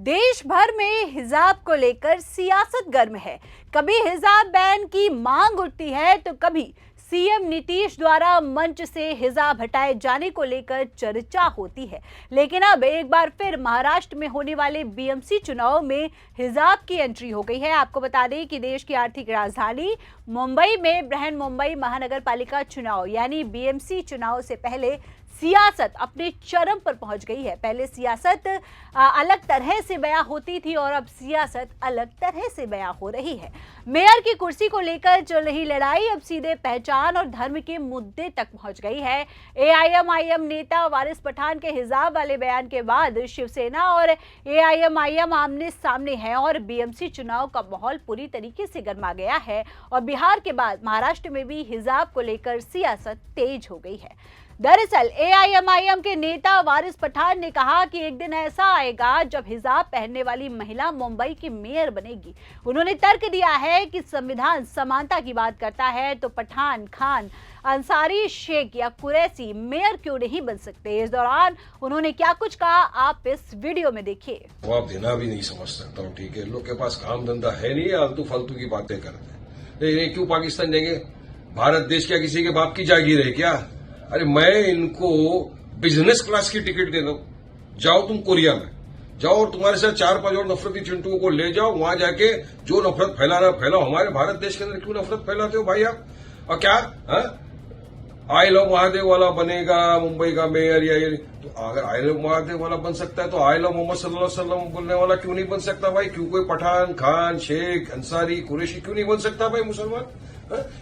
देश भर में हिजाब को लेकर सियासत गर्म है। कभी हिजाब बैन की मांग उठती है तो कभी सीएम नीतीश द्वारा मंच से हिजाब हटाए जाने को लेकर चर्चा होती है। लेकिन अब एक बार फिर महाराष्ट्र में होने वाले बीएमसी चुनाव में हिजाब की एंट्री हो गई है। आपको बता दें कि देश की आर्थिक राजधानी मुंबई में बृहन मुंबई महानगर पालिका चुनाव यानी बीएमसी चुनाव से पहले सियासत अपने चरम पर पहुंच गई है। पहले सियासत अलग तरह से बयां होती थी और अब सियासत अलग तरह से बयां हो रही है। मेयर की कुर्सी को लेकर चल रही लड़ाई अब सीधे पहचान और धर्म के मुद्दे तक पहुंच गई है। एआईएमआईएम नेता वारिस पठान के हिजाब वाले बयान के बाद शिवसेना और एआईएमआईएम आमने सामने हैं और बीएमसी चुनाव का माहौल पूरी तरीके से गर्मा गया है और बिहार के बाद महाराष्ट्र में भी हिजाब को लेकर सियासत तेज हो गई है। दरअसल एआईएमआईएम के नेता वारिस पठान ने कहा कि एक दिन ऐसा आएगा जब हिजाब पहनने वाली महिला मुंबई की मेयर बनेगी। उन्होंने तर्क दिया है कि संविधान समानता की बात करता है तो पठान, खान, अंसारी, शेख या कुरैशी मेयर क्यों नहीं बन सकते। इस दौरान उन्होंने क्या कुछ कहा आप इस वीडियो में देखिए। जवाब देना भी नहीं समझ सकता हूँ। ठीक है, लोग के पास काम धंधा है नहीं, आलतू फालतू की बातें करते हैं। ये क्यों पाकिस्तान देंगे? भारत देश क्या किसी के बाप की जागीर है क्या? अरे मैं इनको बिजनेस क्लास की टिकट दे दूं, जाओ तुम कोरिया में जाओ और तुम्हारे साथ 4-5 और नफरती चिंटुओं को ले जाओ, वहां जाके जो नफरत फैलाना फैलाओ। हमारे भारत देश के अंदर क्यों नफरत फैलाते हो भाई आप? और क्या आई लव महादेव वाला बनेगा मुंबई का मेयर या ये? तो अगर आई लव महादेव वाला बन सकता है तो आई लव मोहम्मद सल्लल्लाहु अलैहि वसल्लम बोलने वाला क्यों नहीं बन सकता भाई? क्यों कोई पठान, खान, शेख, अंसारी, कुरैशी क्यों नहीं बन सकता भाई मुसलमान?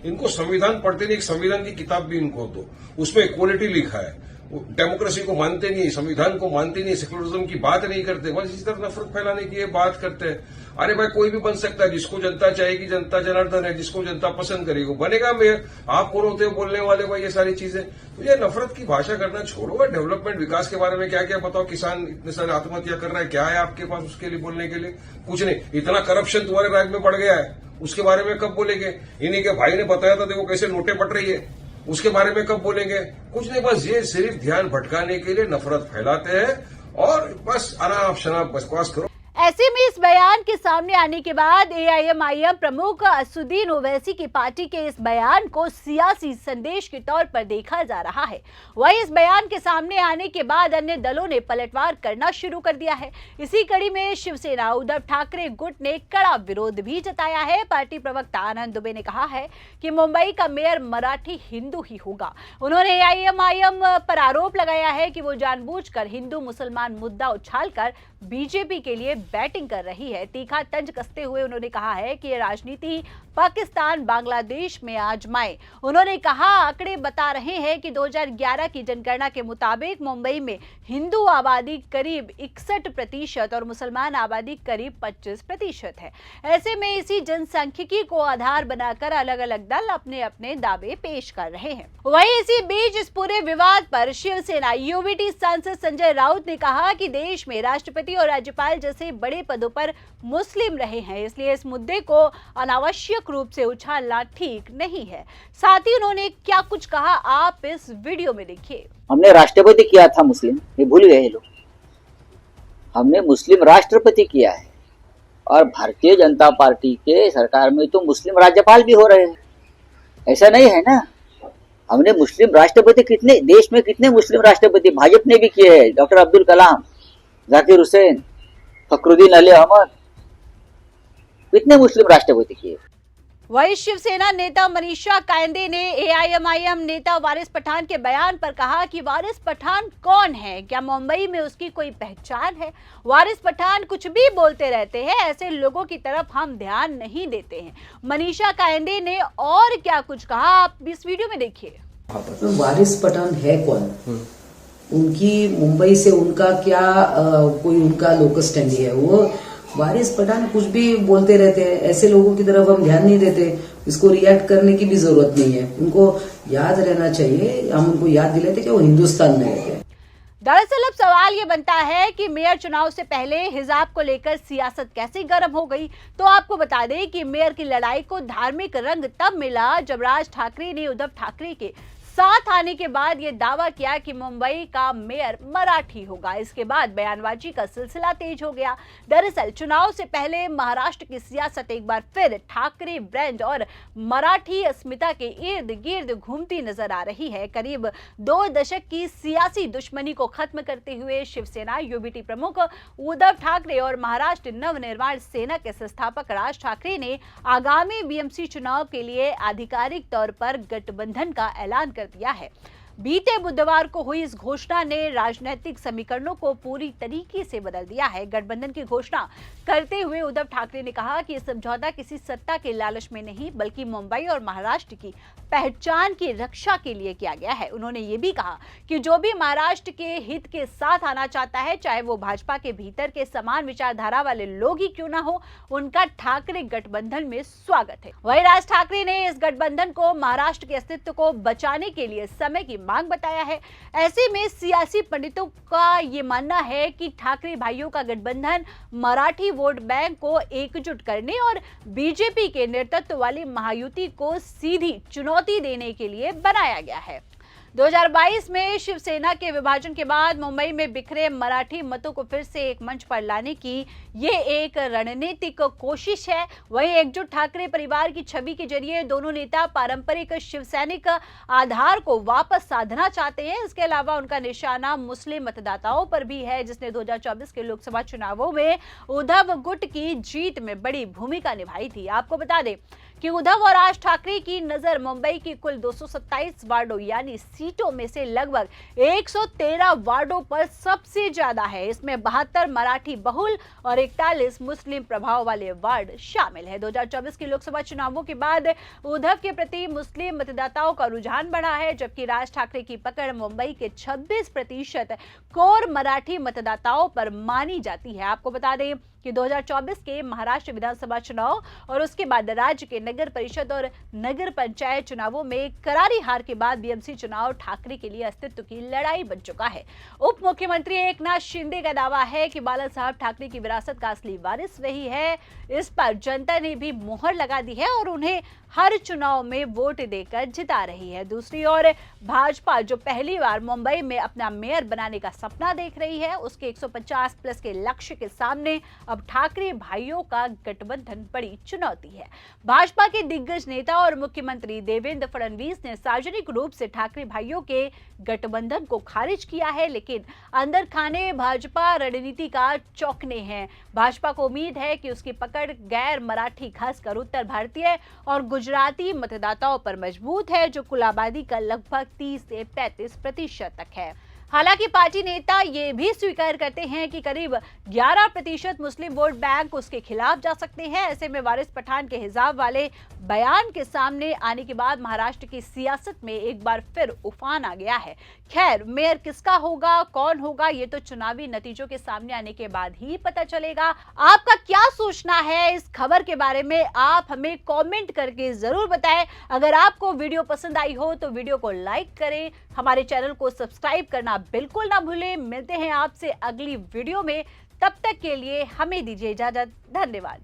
इनको संविधान पढ़ते नहीं, एक संविधान की किताब भी इनको दो, उसमें इक्वालिटी लिखा है। डेमोक्रेसी को मानते नहीं, संविधान को मानते नहीं, सेकुलरिज्म की बात नहीं करते, बस इसी तरह नफरत फैलाने की बात करते हैं। अरे भाई कोई भी बन सकता है, जिसको जनता चाहेगी, जनता जनार्दन है, जिसको जनता पसंद करेगी बनेगा मेयर। आप कौन होते हो बोलने वाले भाई ये सारी चीजें? तो ये नफरत की भाषा करना छोड़ो। डेवलपमेंट विकास के बारे में क्या क्या बताओ। किसान इतने सारे आत्महत्या कर रहा है, क्या है आपके पास उसके लिए बोलने के लिए? कुछ नहीं। इतना करप्शन तुम्हारे राज्य में बढ़ गया है, उसके बारे में कब बोलेंगे? इन्हीं के भाई ने बताया था देखो कैसे नोटें बट रही है, उसके बारे में कब बोलेंगे? कुछ नहीं, बस ये सिर्फ ध्यान भटकाने के लिए नफरत फैलाते हैं और बस अनाप शनाप बकवास करो। ऐसे में इस बयान के सामने आने के बाद एआईएमआईएम प्रमुख असदुद्दीन ओवैसी की पार्टी के इस बयान को सियासी संदेश के तौर पर देखा जा रहा है। वहीं इस बयान के सामने आने के बाद अन्य दलों ने पलटवार करना शुरू कर दिया है। इसी कड़ी में शिवसेना उद्धव ठाकरे गुट ने कड़ा विरोध भी जताया है। पार्टी प्रवक्ता आनंद दुबे ने कहा है कि मुंबई का मेयर मराठी हिंदू ही होगा। उन्होंने एआईएमआईएम पर आरोप लगाया है कि वो जानबूझकर हिंदू मुसलमान मुद्दा उछालकर बीजेपी के लिए बैटिंग कर रही है। तीखा तंज कसते हुए उन्होंने कहा है कि ये राजनीति पाकिस्तान बांग्लादेश में आजमाए। उन्होंने कहा आंकड़े बता रहे हैं कि 2011 की जनगणना के मुताबिक मुंबई में हिंदू आबादी करीब 61% और मुसलमान आबादी करीब 25% है। ऐसे में इसी जनसांख्यिकी को आधार बनाकर अलग अलग दल अपने अपने दावे पेश कर रहे हैं। वहीं इसी बीच इस पूरे विवाद पर शिवसेना यूवीटी सांसद संजय राउत ने कहा कि देश में राष्ट्रपति और राज्यपाल जैसे बड़े पदों पर मुस्लिम रहे हैं, इसलिए इस मुद्दे को अनावश्यक रूप से उछालना ठीक नहीं है। साथ ही उन्होंने क्या कुछ कहा आप इस वीडियो में देखिए। हमने राष्ट्रपति किया था मुस्लिम, ये भूल गए लोग। हमने मुस्लिम राष्ट्रपति किया है और भारतीय जनता पार्टी के सरकार में तो मुस्लिम राज्यपाल भी हो रहे हैं। ऐसा नहीं है ना। हमने मुस्लिम राष्ट्रपति कितने देश में कितने मुस्लिम राष्ट्रपति भाजपा ने भी किए हैं। डॉक्टर अब्दुल कलाम, जाकिर हुसैन, फखरुद्दीन अली अहमद, कितने मुस्लिम राष्ट्रपति किए। वहीं शिवसेना नेता मनीषा कायंदे ने एआईएमआईएम नेता वारिस पठान के बयान पर कहा कि वारिस पठान कौन है, क्या मुंबई में उसकी कोई पहचान है? वारिस पठान कुछ भी बोलते रहते हैं, ऐसे लोगों की तरफ हम ध्यान नहीं देते हैं। मनीषा कायंदे ने और क्या कुछ कहा आप इस वीडियो में देखिए। वारिस पठान है कौन? उनकी मुंबई से उनका क्या कोई उनका लोकस स्टैंड है? वो वारिस पठान कुछ भी बोलते रहते हैं, ऐसे लोगों की तरफ हम ध्यान नहीं देते। इसको रिएक्ट करने की भी जरूरत नहीं है। उनको याद रहना चाहिए, हम उनको याद दिलाते कि वो हिंदुस्तान में रहते हैं। दरअसल अब सवाल ये बनता है कि मेयर चुनाव से पहले हिजाब को लेकर सियासत कैसे गर्म हो गई। तो आपको बता दें कि मेयर की लड़ाई को धार्मिक रंग तब मिला जब राज ठाकरे ने उद्धव ठाकरे के साथ आने के बाद ये दावा किया कि मुंबई का मेयर मराठी होगा। इसके बाद बयानबाजी का सिलसिला तेज हो गया। दरअसल चुनाव से पहले महाराष्ट्र की सियासत एक बार फिर ठाकरे ब्रांड और मराठी अस्मिता के इर्द गिर्द घूमती नजर आ रही है। करीब 2 दशक की सियासी दुश्मनी को खत्म करते हुए शिवसेना यूबीटी प्रमुख उद्धव ठाकरे और महाराष्ट्र नवनिर्माण सेना के संस्थापक राज ठाकरे ने आगामी बीएमसी चुनाव के लिए आधिकारिक तौर पर गठबंधन का ऐलान कर दिया है। बीते बुधवार को हुई इस घोषणा ने राजनीतिक समीकरणों को पूरी तरीके से बदल दिया है। गठबंधन की घोषणा करते हुए उद्धव ठाकरे ने कहा कि यह समझौता किसी सत्ता के लालच में नहीं बल्कि मुंबई और महाराष्ट्र की पहचान की रक्षा के लिए किया गया है। उन्होंने ये भी कहा कि जो भी महाराष्ट्र के हित के साथ आना चाहता है, चाहे वो भाजपा के भीतर के समान विचारधारा वाले लोग ही क्यों ना हो, उनका ठाकरे गठबंधन में स्वागत है। वहीं राज ठाकरे ने इस गठबंधन को महाराष्ट्र के अस्तित्व को बचाने के लिए समय की मांग बताया है। ऐसे में सियासी पंडितों का ये मानना है कि ठाकरे भाइयों का गठबंधन मराठी वोट बैंक को एकजुट करने और बीजेपी के नेतृत्व वाली महायुति को सीधी चुनौती देने के लिए बनाया गया है। 2022 में शिवसेना के विभाजन के बाद मुंबई में बिखरे मराठी मतों को फिर से एक मंच पर लाने की ये एक रणनीतिक कोशिश है। वहीं एकजुट ठाकरे परिवार की छवि के जरिए दोनों नेता पारंपरिक शिवसैनिक आधार को वापस साधना चाहते हैं। इसके अलावा उनका निशाना मुस्लिम मतदाताओं पर भी है, जिसने 2024 के लोकसभा चुनावों में उद्धव गुट की जीत में बड़ी भूमिका निभाई थी। आपको बता दें कि उद्धव और राज ठाकरे की नजर मुंबई की कुल 227 वार्डों यानी सीटों में से लगभग 113 वार्डों पर सबसे ज्यादा है। इसमें 72 मराठी बहुल और 41 मुस्लिम प्रभाव वाले वार्ड शामिल है। 2024 के लोकसभा चुनावों के बाद उद्धव के प्रति मुस्लिम मतदाताओं का रुझान बढ़ा है, जबकि राज ठाकरे की पकड़ मुंबई के 26% कोर मराठी मतदाताओं पर मानी जाती है। आपको बता दें कि 2024 के महाराष्ट्र विधानसभा चुनाव और उसके बाद राज्य के नगर परिषद और नगर पंचायत चुनावों में करारी हार के बाद बीएमसी चुनाव ठाकरे के लिए अस्तित्व की लड़ाई बन चुका है। उप मुख्यमंत्री एकनाथ शिंदे का दावा है कि बाला साहब ठाकरे की विरासत का असली वारिस रही है। इस पर जनता ने भी मुहर लगा दी है और उन्हें हर चुनाव में वोट देकर जिता रही है। दूसरी ओर भाजपा जो पहली बार मुंबई में अपना मेयर बनाने का सपना देख रही है, उसके 150 प्लस के लक्ष्य के सामने अब ठाकरे भाइयों का गठबंधन बड़ी चुनौती है। भाजपा के दिग्गज नेता और मुख्यमंत्री देवेंद्र फडणवीस ने सार्वजनिक रूप से ठाकरे भाइयों के गठबंधन को खारिज किया है, लेकिन अंदर खाने भाजपा रणनीति का चौंकने हैं। भाजपा को उम्मीद है कि उसकी पकड़ गैर मराठी खासकर उत्तर भारतीय और गुजराती मतदाताओं पर मजबूत है, जो कुल आबादी का लगभग 30 से 35% तक है। हालांकि पार्टी नेता ये भी स्वीकार करते हैं कि करीब 11% मुस्लिम वोट बैंक उसके खिलाफ जा सकते हैं। ऐसे में वारिस पठान के हिजाब वाले बयान के सामने आने के बाद महाराष्ट्र की सियासत में एक बार फिर उफान आ गया है। खैर, मेयर किसका होगा, कौन होगा, ये तो चुनावी नतीजों के सामने आने के बाद ही पता चलेगा। आपका क्या सोचना है इस खबर के बारे में, आप हमें कमेंट करके जरूर बताएं। अगर आपको वीडियो पसंद आई हो तो वीडियो को लाइक करें, हमारे चैनल को सब्सक्राइब करना बिल्कुल ना भूलें। मिलते हैं आपसे अगली वीडियो में, तब तक के लिए हमें दीजिए इजाजत। धन्यवाद।